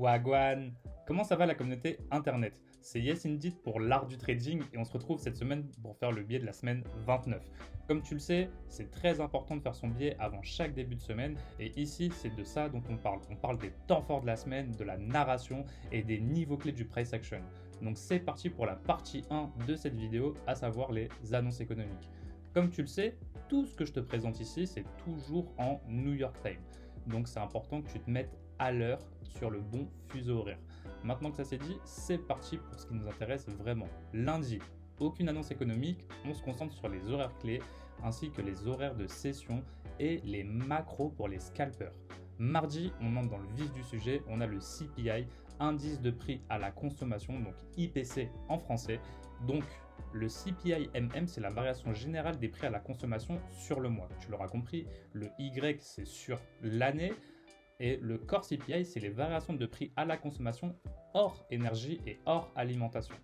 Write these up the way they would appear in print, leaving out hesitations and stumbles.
Wagwan! Comment ça va la communauté internet? C'est Yes Indeed pour l'art du trading et on se retrouve cette semaine pour faire le biais de la semaine 29. Comme tu le sais, c'est très important de faire son biais avant chaque début de semaine et ici c'est de ça dont on parle. On parle des temps forts de la semaine, de la narration et des niveaux clés du price action. Donc c'est parti pour la partie 1 de cette vidéo, à savoir les annonces économiques. Comme tu le sais, tout ce que je te présente ici c'est toujours en New York Time. Donc c'est important que tu te mettes à l'heure sur le bon fuseau horaire. Maintenant que ça c'est dit, c'est parti pour ce qui nous intéresse vraiment. Lundi, aucune annonce économique, on se concentre sur les horaires clés ainsi que les horaires de session et les macros pour les scalpers. Mardi, on entre dans le vif du sujet, on a le CPI, indice de prix à la consommation, donc IPC en français. Donc le CPI MM, c'est la variation générale des prix à la consommation sur le mois. Tu l'auras compris, le Y, c'est sur l'année. Et le core CPI, c'est les variations de prix à la consommation hors énergie et hors alimentation.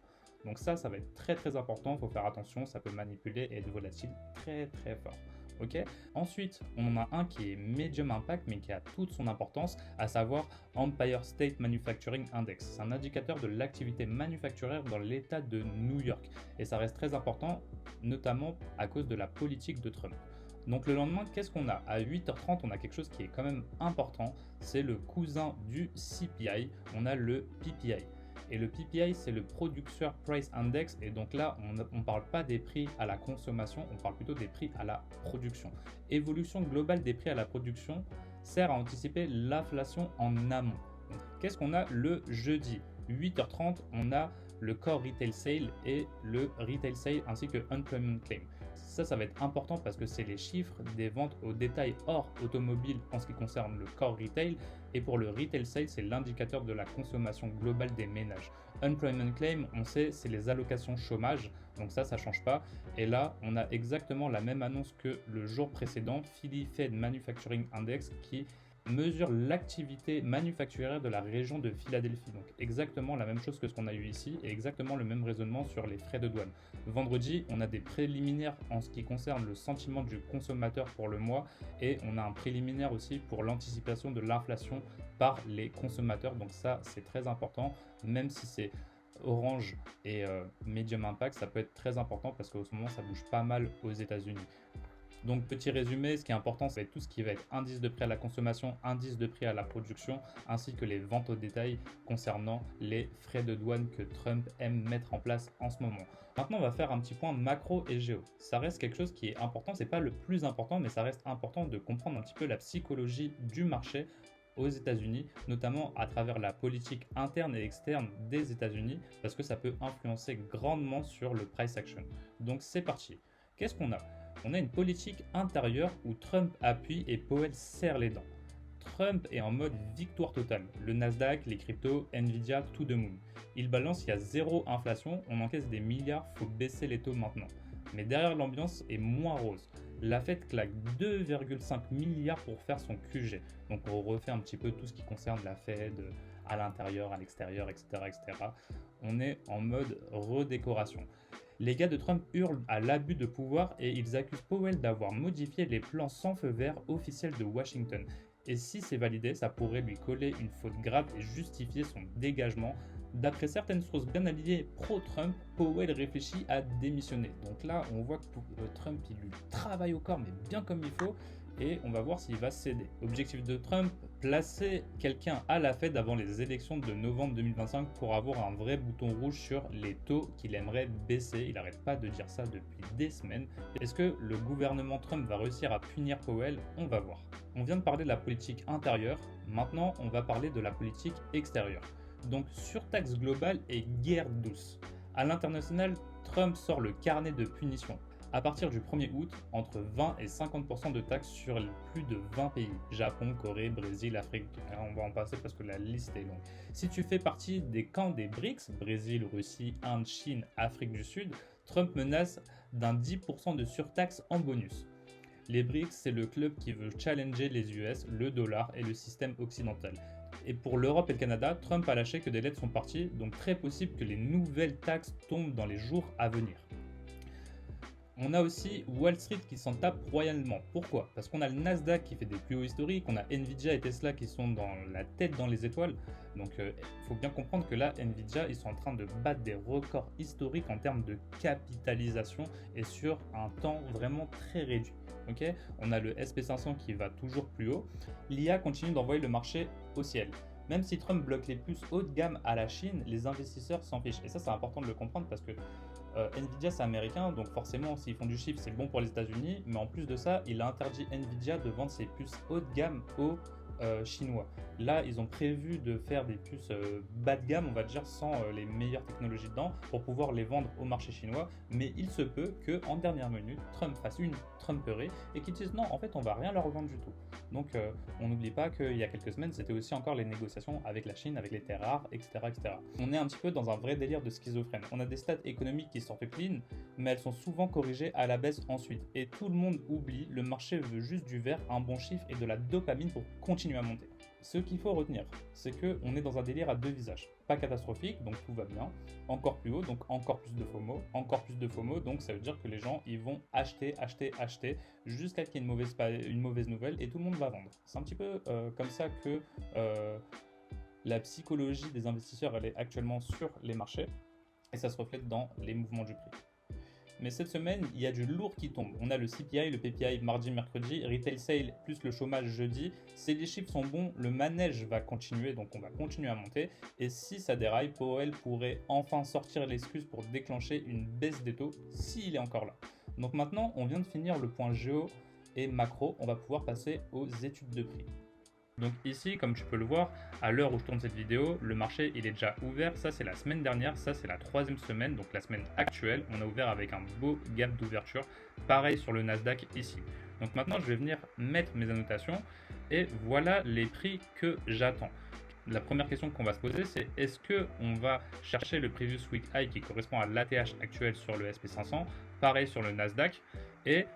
Donc ça va être très très important, il faut faire attention, ça peut manipuler et être volatile très très fort. Ok. Ensuite, on en a un qui est medium impact mais qui a toute son importance, à savoir Empire State Manufacturing Index. C'est un indicateur de l'activité manufacturière dans l'État de New York. Et ça reste très important, notamment à cause de la politique de Trump. Donc le lendemain, qu'est-ce qu'on a? À 8h30, on a quelque chose qui est quand même important, c'est le cousin du CPI, on a le PPI. Et le PPI, c'est le Producer Price Index, et donc là, on ne parle pas des prix à la consommation, on parle plutôt des prix à la production. Évolution globale des prix à la production sert à anticiper l'inflation en amont. Qu'est-ce qu'on a le jeudi? 8h30, on a le Core Retail Sale et le Retail Sale ainsi que Unemployment Claim. Ça va être important parce que c'est les chiffres des ventes au détail hors automobile en ce qui concerne le Core Retail, et pour le Retail Sale, c'est l'indicateur de la consommation globale des ménages. Unemployment Claim, on sait, c'est les allocations chômage, donc ça change pas. Et là, on a exactement la même annonce que le jour précédent, Philly Fed Manufacturing Index, qui mesure l'activité manufacturière de la région de Philadelphie. Donc exactement la même chose que ce qu'on a eu ici et exactement le même raisonnement sur les frais de douane. Vendredi, on a des préliminaires en ce qui concerne le sentiment du consommateur pour le mois, et on a un préliminaire aussi pour l'anticipation de l'inflation par les consommateurs. Donc ça, c'est très important, même si c'est orange et medium impact, ça peut être très important parce qu'au moment ça bouge pas mal aux États-Unis. Donc petit résumé, ce qui est important, c'est tout ce qui va être indice de prix à la consommation, indice de prix à la production, ainsi que les ventes au détail concernant les frais de douane que Trump aime mettre en place en ce moment. Maintenant, on va faire un petit point macro et géo. Ça reste quelque chose qui est important, c'est pas le plus important, mais ça reste important de comprendre un petit peu la psychologie du marché aux États-Unis, notamment à travers la politique interne et externe des États-Unis, parce que ça peut influencer grandement sur le price action. Donc c'est parti. Qu'est-ce qu'on a? On a une politique intérieure où Trump appuie et Powell serre les dents. Trump est en mode victoire totale. Le Nasdaq, les cryptos, Nvidia, tout de moon. Il balance, il y a zéro inflation, on encaisse des milliards, faut baisser les taux maintenant. Mais derrière, l'ambiance est moins rose. La Fed claque 2,5 milliards pour faire son QG. Donc on refait un petit peu tout ce qui concerne la Fed à l'intérieur, à l'extérieur, etc., etc. On est en mode redécoration. Les gars de Trump hurlent à l'abus de pouvoir et ils accusent Powell d'avoir modifié les plans sans feu vert officiels de Washington. Et si c'est validé, ça pourrait lui coller une faute grave et justifier son dégagement. D'après certaines sources bien alliées pro-Trump, Powell réfléchit à démissionner. Donc là, on voit que Trump, il lui travaille au corps, mais bien comme il faut, et on va voir s'il va céder. Objectif de Trump, placer quelqu'un à la Fed avant les élections de novembre 2025 pour avoir un vrai bouton rouge sur les taux qu'il aimerait baisser. Il n'arrête pas de dire ça depuis des semaines. Est-ce que le gouvernement Trump va réussir à punir Powell? On va voir. On vient de parler de la politique intérieure, maintenant on va parler de la politique extérieure. Donc surtaxe globale et guerre douce. À l'international, Trump sort le carnet de punitions. À partir du 1er août, entre 20 et 50% de taxes sur plus de 20 pays. Japon, Corée, Brésil, Afrique. On va en passer parce que la liste est longue. Si tu fais partie des camps des BRICS, Brésil, Russie, Inde, Chine, Afrique du Sud, Trump menace d'un 10% de surtaxe en bonus. Les BRICS, c'est le club qui veut challenger les US, le dollar et le système occidental. Et pour l'Europe et le Canada, Trump a lâché que des lettres sont parties, donc très possible que les nouvelles taxes tombent dans les jours à venir. On a aussi Wall Street qui s'en tape royalement. Pourquoi? Parce qu'on a le Nasdaq qui fait des plus hauts historiques, on a Nvidia et Tesla qui sont dans la tête dans les étoiles. Donc il faut bien comprendre que là, Nvidia, ils sont en train de battre des records historiques en termes de capitalisation et sur un temps vraiment très réduit. Okay, on a le SP500 qui va toujours plus haut. L'IA continue d'envoyer le marché au ciel. Même si Trump bloque les puces haut de gamme à la Chine, les investisseurs s'en fichent. Et ça, c'est important de le comprendre parce que Nvidia, c'est américain, donc forcément, s'ils font du chiffre, c'est bon pour les États-Unis. Mais en plus de ça, il a interdit Nvidia de vendre ses puces haut de gamme aux chinois. Là, ils ont prévu de faire des puces bas de gamme, on va dire, sans les meilleures technologies dedans, pour pouvoir les vendre au marché chinois. Mais il se peut qu'en dernière minute, Trump fasse une Trumperie et qu'ils disent non, en fait, on va rien leur vendre du tout. Donc, on n'oublie pas qu'il y a quelques semaines, c'était aussi encore les négociations avec la Chine, avec les terres rares, etc., etc. On est un petit peu dans un vrai délire de schizophrène. On a des stats économiques qui sortent clean, mais elles sont souvent corrigées à la baisse ensuite. Et tout le monde oublie, le marché veut juste du vert, un bon chiffre et de la dopamine pour continuer à monter. Ce qu'il faut retenir, c'est qu'on est dans un délire à deux visages. Pas catastrophique, donc tout va bien. Encore plus haut, donc encore plus de FOMO. Encore plus de FOMO, donc ça veut dire que les gens, ils vont acheter, acheter, acheter, jusqu'à qu'il y ait une mauvaise nouvelle et tout le monde va vendre. C'est un petit peu comme ça que la psychologie des investisseurs, elle est actuellement sur les marchés. Et ça se reflète dans les mouvements du prix. Mais cette semaine, il y a du lourd qui tombe. On a le CPI, le PPI mardi, mercredi, retail sale plus le chômage jeudi. Si les chiffres sont bons, le manège va continuer, donc on va continuer à monter. Et si ça déraille, Powell pourrait enfin sortir l'excuse pour déclencher une baisse des taux s'il est encore là. Donc maintenant, on vient de finir le point géo et macro. On va pouvoir passer aux études de prix. Donc ici, comme tu peux le voir, à l'heure où je tourne cette vidéo, le marché il est déjà ouvert. Ça c'est la semaine dernière, ça c'est la troisième semaine, donc la semaine actuelle. On a ouvert avec un beau gap d'ouverture. Pareil sur le Nasdaq ici. Donc maintenant je vais venir mettre mes annotations et voilà les prix que j'attends. La première question qu'on va se poser, c'est est-ce qu'on va chercher le previous week high qui correspond à l'ATH actuel sur le SP500, pareil sur le Nasdaq, et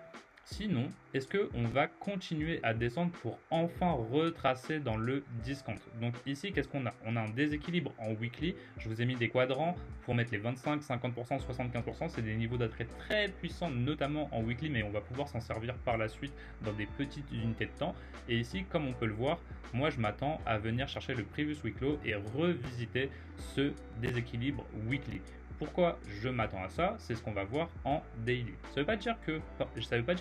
sinon, est-ce qu'on va continuer à descendre pour enfin retracer dans le discount? Donc ici, qu'est-ce qu'on a? On a un déséquilibre en weekly. Je vous ai mis des quadrants pour mettre les 25, 50%, 75%. C'est des niveaux d'attrait très puissants, notamment en weekly, mais on va pouvoir s'en servir par la suite dans des petites unités de temps. Et ici, comme on peut le voir, moi je m'attends à venir chercher le previous week low et revisiter ce déséquilibre weekly. Pourquoi je m'attends à ça? C'est ce qu'on va voir en daily. Ça ne veut pas dire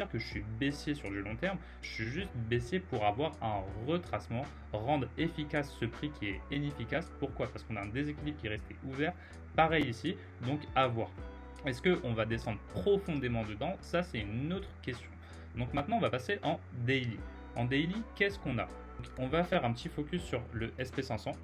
que je suis baissier sur du long terme, je suis juste baissier pour avoir un retracement, rendre efficace ce prix qui est inefficace. Pourquoi? Parce qu'on a un déséquilibre qui est resté ouvert, pareil ici, donc à voir. Est-ce qu'on va descendre profondément dedans? Ça, c'est une autre question. Donc maintenant, on va passer en daily. En daily, qu'est-ce qu'on a? On va faire un petit focus sur le SP500.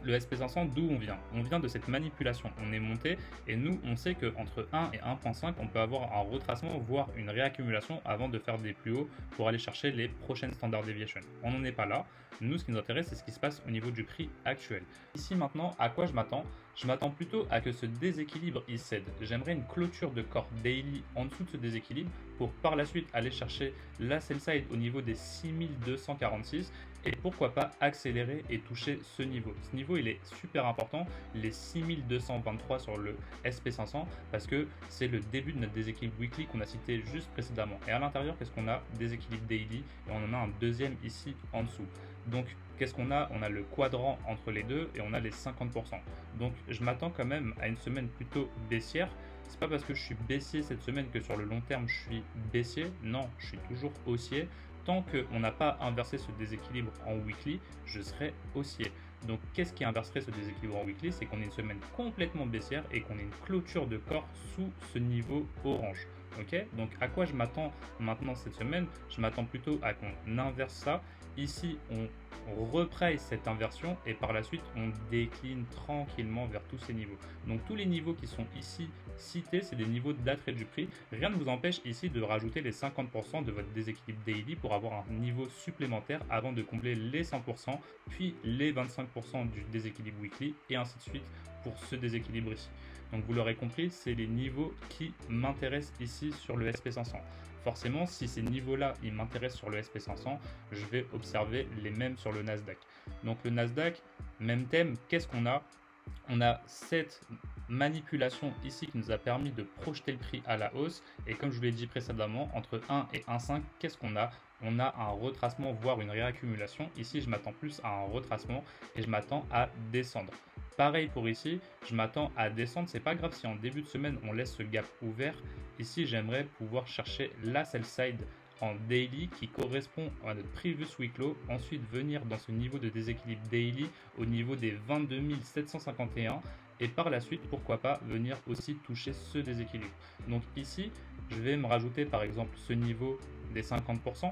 Le SP500, d'où on vient? On vient de cette manipulation. On est monté et nous, on sait qu'entre 1 et 1.5, on peut avoir un retracement, voire une réaccumulation avant de faire des plus hauts pour aller chercher les prochaines standard deviation. On n'en est pas là. Nous, ce qui nous intéresse, c'est ce qui se passe au niveau du prix actuel. Ici, maintenant, à quoi je m'attends? Je m'attends plutôt à que ce déséquilibre il cède. J'aimerais une clôture de corps daily en dessous de ce déséquilibre pour par la suite aller chercher la sell side au niveau des 6246 et pourquoi pas accélérer et toucher ce niveau. Ce niveau il est super important, les 6223 sur le SP500 parce que c'est le début de notre déséquilibre weekly qu'on a cité juste précédemment. Et à l'intérieur, qu'est-ce qu'on a? Déséquilibre daily et on en a un deuxième ici en dessous. Donc qu'est-ce qu'on a? On a le quadrant entre les deux et on a les 50%. Donc je m'attends quand même à une semaine plutôt baissière. C'est pas parce que je suis baissier cette semaine que sur le long terme je suis baissier. Non, je suis toujours haussier. Tant qu'on n'a pas inversé ce déséquilibre en weekly, je serai haussier. Donc qu'est-ce qui inverserait ce déséquilibre en weekly? C'est qu'on ait une semaine complètement baissière et qu'on ait une clôture de corps sous ce niveau orange. Ok, donc à quoi je m'attends maintenant cette semaine? Je m'attends plutôt à qu'on inverse ça. Ici, on reprice cette inversion et par la suite, on décline tranquillement vers tous ces niveaux. Donc tous les niveaux qui sont ici cités, c'est des niveaux d'attrait du prix. Rien ne vous empêche ici de rajouter les 50% de votre déséquilibre daily pour avoir un niveau supplémentaire avant de combler les 100%, puis les 25% du déséquilibre weekly et ainsi de suite pour ce déséquilibre ici. Donc vous l'aurez compris, c'est les niveaux qui m'intéressent ici sur le SP500. Forcément, si ces niveaux-là, ils m'intéressent sur le SP500, je vais observer les mêmes sur le Nasdaq. Donc le Nasdaq, même thème, qu'est-ce qu'on a? On a cette manipulation ici qui nous a permis de projeter le prix à la hausse. Et comme je vous l'ai dit précédemment, entre 1 et 1,5, qu'est-ce qu'on a? On a un retracement, voire une réaccumulation. Ici, je m'attends plus à un retracement et je m'attends à descendre. Pareil pour ici, je m'attends à descendre. C'est pas grave si en début de semaine, on laisse ce gap ouvert. Ici, j'aimerais pouvoir chercher la sell side en daily qui correspond à notre previous week low, ensuite venir dans ce niveau de déséquilibre daily au niveau des 22 751 et par la suite pourquoi pas venir aussi toucher ce déséquilibre. Donc ici je vais me rajouter par exemple ce niveau des 50%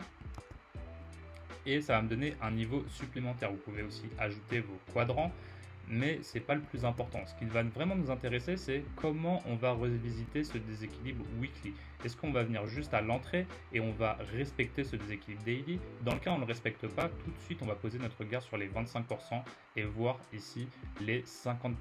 et ça va me donner un niveau supplémentaire. Vous pouvez aussi ajouter vos quadrants, mais c'est pas le plus important. Ce qui va vraiment nous intéresser, c'est comment on va revisiter ce déséquilibre weekly. Est-ce qu'on va venir juste à l'entrée et on va respecter ce déséquilibre daily? Dans le cas où on ne le respecte pas, tout de suite on va poser notre regard sur les 25% et voir ici les 50%.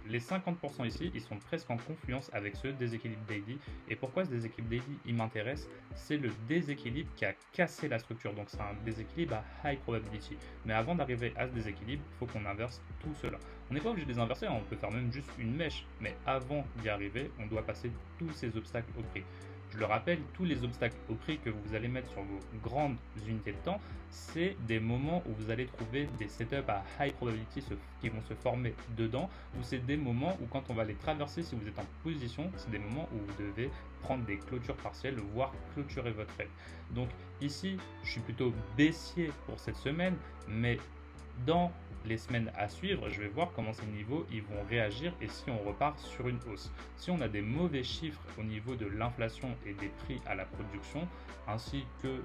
Les 50% ici, ils sont presque en confluence avec ce déséquilibre daily. Et pourquoi ce déséquilibre daily il m'intéresse? C'est le déséquilibre qui a cassé la structure. Donc c'est un déséquilibre à high probability. Mais avant d'arriver à ce déséquilibre, il faut qu'on inverse tout cela. On n'est pas obligé de les inverser, on peut faire même juste une mèche. Mais avant d'y arriver, on doit passer tous ces obstacles au prix. Je le rappelle, tous les obstacles au prix que vous allez mettre sur vos grandes unités de temps, c'est des moments où vous allez trouver des setups à high probability qui vont se former dedans, ou c'est des moments où quand on va les traverser, si vous êtes en position, c'est des moments où vous devez prendre des clôtures partielles, voire clôturer votre trade. Donc ici, je suis plutôt baissier pour cette semaine, mais dans les semaines à suivre, je vais voir comment ces niveaux ils vont réagir et si on repart sur une hausse. Si on a des mauvais chiffres au niveau de l'inflation et des prix à la production, ainsi que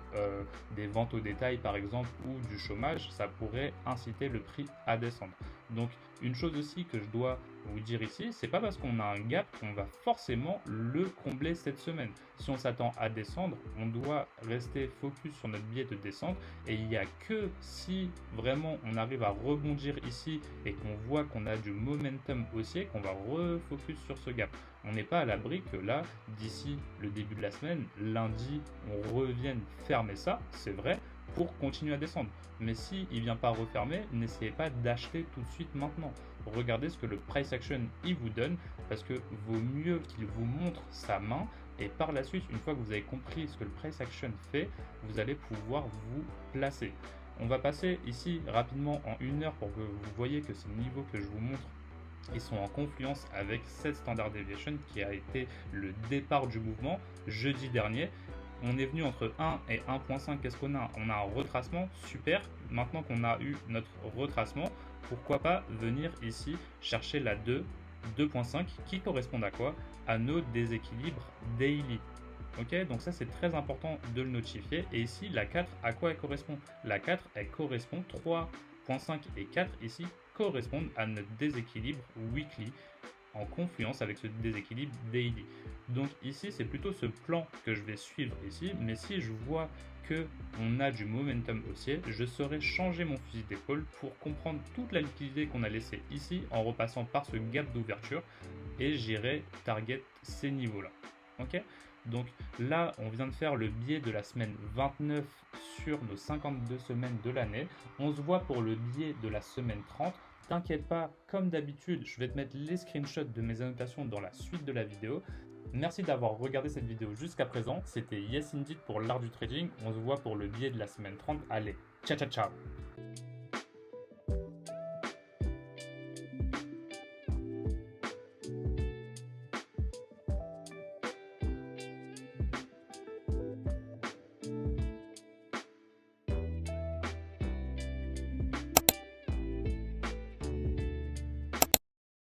des ventes au détail par exemple ou du chômage, ça pourrait inciter le prix à descendre. Donc une chose aussi que je dois vous dire ici, c'est pas parce qu'on a un gap qu'on va forcément le combler cette semaine. Si on s'attend à descendre, on doit rester focus sur notre biais de descente et il n'y a que si vraiment on arrive à rebondir ici et qu'on voit qu'on a du momentum haussier qu'on va refocus sur ce gap. On n'est pas à l'abri que là, d'ici le début de la semaine, lundi, on revienne fermer ça, c'est vrai, pour continuer à descendre. Mais s'il ne vient pas refermer, n'essayez pas d'acheter tout de suite maintenant. Regardez ce que le price action il vous donne parce que vaut mieux qu'il vous montre sa main et par la suite, une fois que vous avez compris ce que le price action fait, vous allez pouvoir vous placer. On va passer ici rapidement en 1 heure pour que vous voyez que ces niveaux que je vous montre ils sont en confluence avec cette standard deviation qui a été le départ du mouvement jeudi dernier. On est venu entre 1 et 1.5. Qu'est-ce qu'on a? On a un retracement, super. Maintenant qu'on a eu notre retracement, pourquoi pas venir ici chercher la 2, 2.5 qui correspondent à quoi? À nos déséquilibres daily. Ok, donc ça c'est très important de le notifier. Et ici, la 4, à quoi elle correspond? La 4, elle correspond 3.5 et 4 ici correspondent à notre déséquilibre weekly en confluence avec ce déséquilibre daily. Donc ici, c'est plutôt ce plan que je vais suivre ici, mais si je vois que on a du momentum haussier, je saurai changer mon fusil d'épaule pour comprendre toute la liquidité qu'on a laissée ici en repassant par ce gap d'ouverture et j'irai target ces niveaux-là. Ok, donc là, on vient de faire le biais de la semaine 29 sur nos 52 semaines de l'année. On se voit pour le biais de la semaine 30. T'inquiète pas, comme d'habitude, je vais te mettre les screenshots de mes annotations dans la suite de la vidéo. Merci d'avoir regardé cette vidéo jusqu'à présent. C'était Yes Indeed pour l'art du trading. On se voit pour le biais de la semaine 30. Allez, ciao ciao ciao.